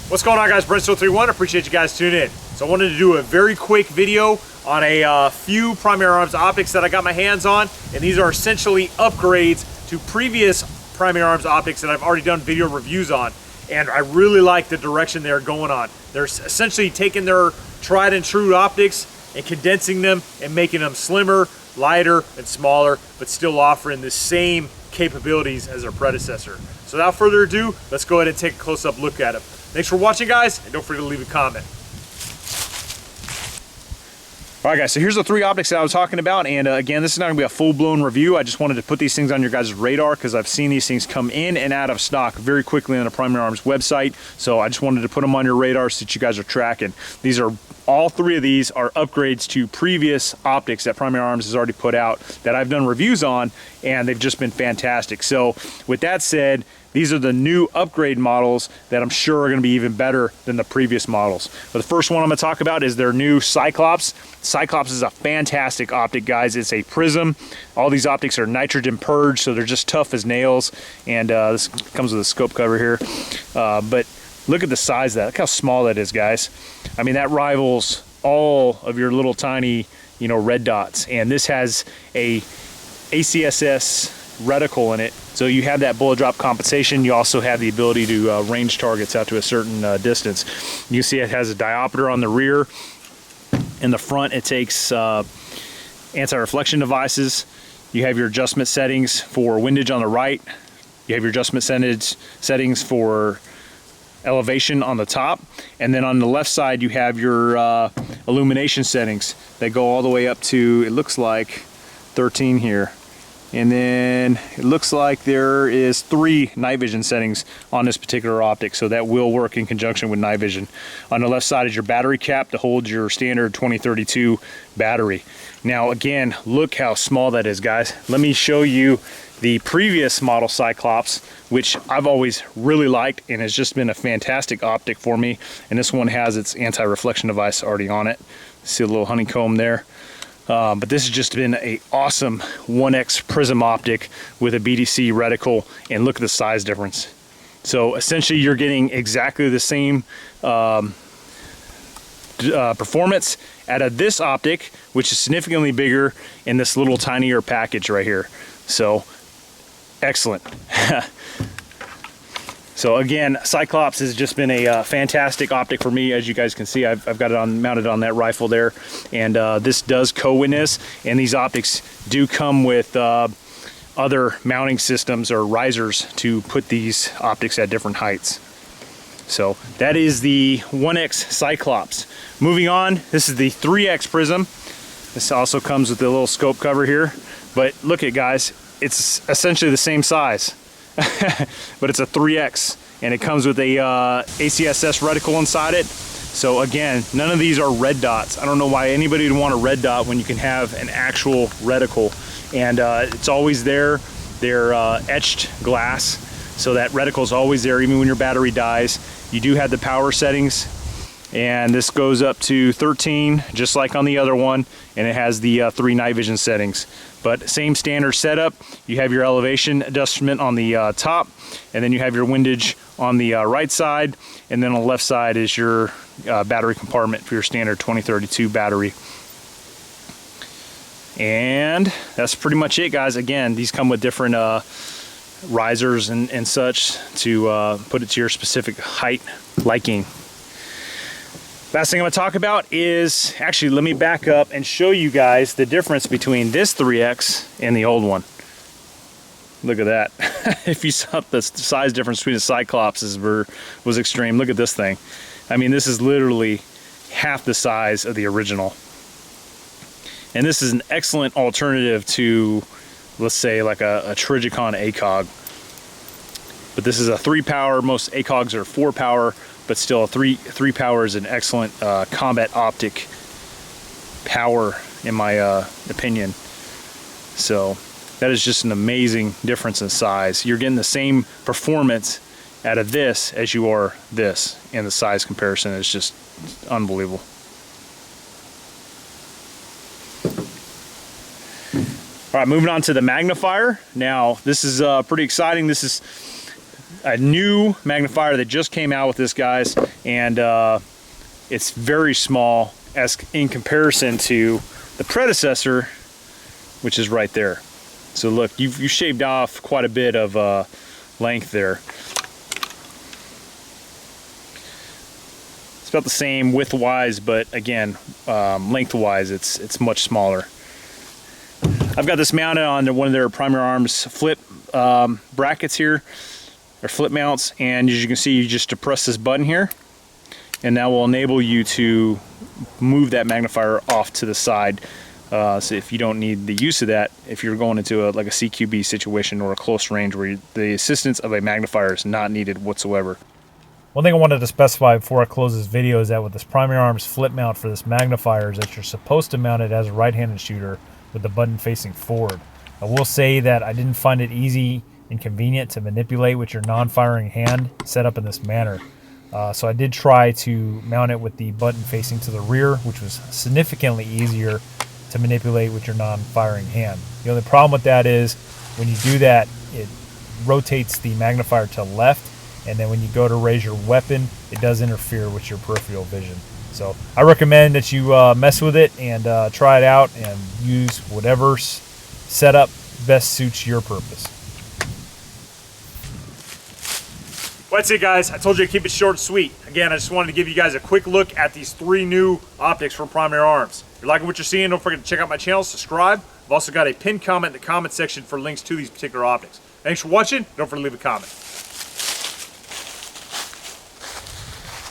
What's going on, guys? Brent31, appreciate you guys tuning in. So I wanted to do a very quick video on a few primary arms optics that I got my hands on, and these are essentially upgrades to previous primary arms optics that I've already done video reviews on, and I really like the direction they're going on. They're essentially taking their tried and true optics and condensing them and making them slimmer, lighter, and smaller, but still offering the same capabilities as their predecessor. So without further ado, let's go ahead and take a close-up look at them. Thanks for watching, guys, and don't forget to leave a comment. All right, guys, so here's the three optics that I was talking about, and again, this is not going to be a full-blown review. I just wanted to put these things on your guys' radar because I've seen these things come in and out of stock very quickly on the Primary Arms website, so I just wanted to put them on your radar so that you guys are tracking. These are, all three of these are upgrades to previous optics that Primary Arms has already put out that I've done reviews on, and they've just been fantastic. So with that said, these are the new upgrade models that I'm sure are going to be even better than the previous models. But the first one I'm going to talk about is their new Cyclops. Cyclops is a fantastic optic, guys. It's a prism. All these optics are nitrogen purged, so they're just tough as nails. And this comes with a scope cover here. But look at the size of that. Look how small that is, guys. I mean, that rivals all of your little tiny, you know, red dots. And this has a ACSS reticle in it, so you have that bullet drop compensation. You also have the ability to range targets out to a certain distance. You see it has a diopter on the rear. In the front, it takes anti-reflection devices. You have your adjustment settings for windage on the right. You have your adjustment settings for elevation on the top, and then on the left side you have your illumination settings that go all the way up to, it looks like 13 here. And then it looks like there is 3 night vision settings on this particular optic, so that will work in conjunction with night vision. On the left side is your battery cap to hold your standard 2032 battery. Now again, look how small that is, guys. Let me show you the previous model Cyclops, which I've always really liked and has just been a fantastic optic for me. And this one has its anti-reflection device already on it. See a little honeycomb there. But this has just been an awesome 1X Prism optic with a BDC reticle, and look at the size difference. So essentially you're getting exactly the same performance out of this optic, which is significantly bigger in this little tinier package right here. So excellent. So again, Cyclops has just been a fantastic optic for me. As you guys can see, I've got it mounted on that rifle there, and this does co-witness, and these optics do come with other mounting systems or risers to put these optics at different heights. So that is the 1X Cyclops. Moving on, this is the 3X Prism. This also comes with a little scope cover here, but look at, guys, it's essentially the same size. But it's a 3X, and it comes with a ACSS reticle inside it. So again, none of these are red dots. I don't know why anybody would want a red dot when you can have an actual reticle. And it's always there. They're etched glass, so that reticle is always there even when your battery dies. You do have the power settings, and this goes up to 13 just like on the other one, and it has the 3 night vision settings. But same standard setup. You have your elevation adjustment on the top, and then you have your windage on the right side, and then on the left side is your battery compartment for your standard 2032 battery. And that's pretty much it, guys. Again, these come with different risers and such to put it to your specific height liking. Last thing I'm going to talk about is, actually, let me back up and show you guys the difference between this 3X and the old one. Look at that. If you saw the size difference between the Cyclops was extreme. Look at this thing. I mean, this is literally half the size of the original. And this is an excellent alternative to, let's say, like a Trigicon ACOG. But this is a 3-power. Most ACOGs are 4-power. But still, a 3 power is an excellent combat optic power, in my opinion. So that is just an amazing difference in size. You're getting the same performance out of this as you are this, and the size comparison is just unbelievable. All right, moving on to the Magnifier. Now, this is pretty exciting. This is a new magnifier that just came out with this, guys, and it's very small as in comparison to the predecessor, which is right there. So look, you shaved off quite a bit of length there. It's about the same width-wise, but again, length-wise, it's much smaller. I've got this mounted on one of their primary arms flip brackets here, or flip mounts, and as you can see, you just depress this button here, and that will enable you to move that magnifier off to the side. So if you don't need the use of that, if you're going into like a CQB situation or a close range where the assistance of a magnifier is not needed whatsoever. One thing I wanted to specify before I close this video is that with this primary arms flip mount for this magnifier is that you're supposed to mount it as a right-handed shooter with the button facing forward. I will say that I didn't find it easy and convenient to manipulate with your non-firing hand set up in this manner. So I did try to mount it with the button facing to the rear, which was significantly easier to manipulate with your non-firing hand. The only problem with that is when you do that, it rotates the magnifier to left, and then when you go to raise your weapon, it does interfere with your peripheral vision. So I recommend that you mess with it and try it out and use whatever setup best suits your purpose. Well, that's it, guys. I told you to keep it short and sweet. Again, I just wanted to give you guys a quick look at these 3 new optics from Primary Arms. If you're liking what you're seeing, don't forget to check out my channel, subscribe. I've also got a pinned comment in the comment section for links to these particular optics. Thanks for watching. Don't forget to leave a comment.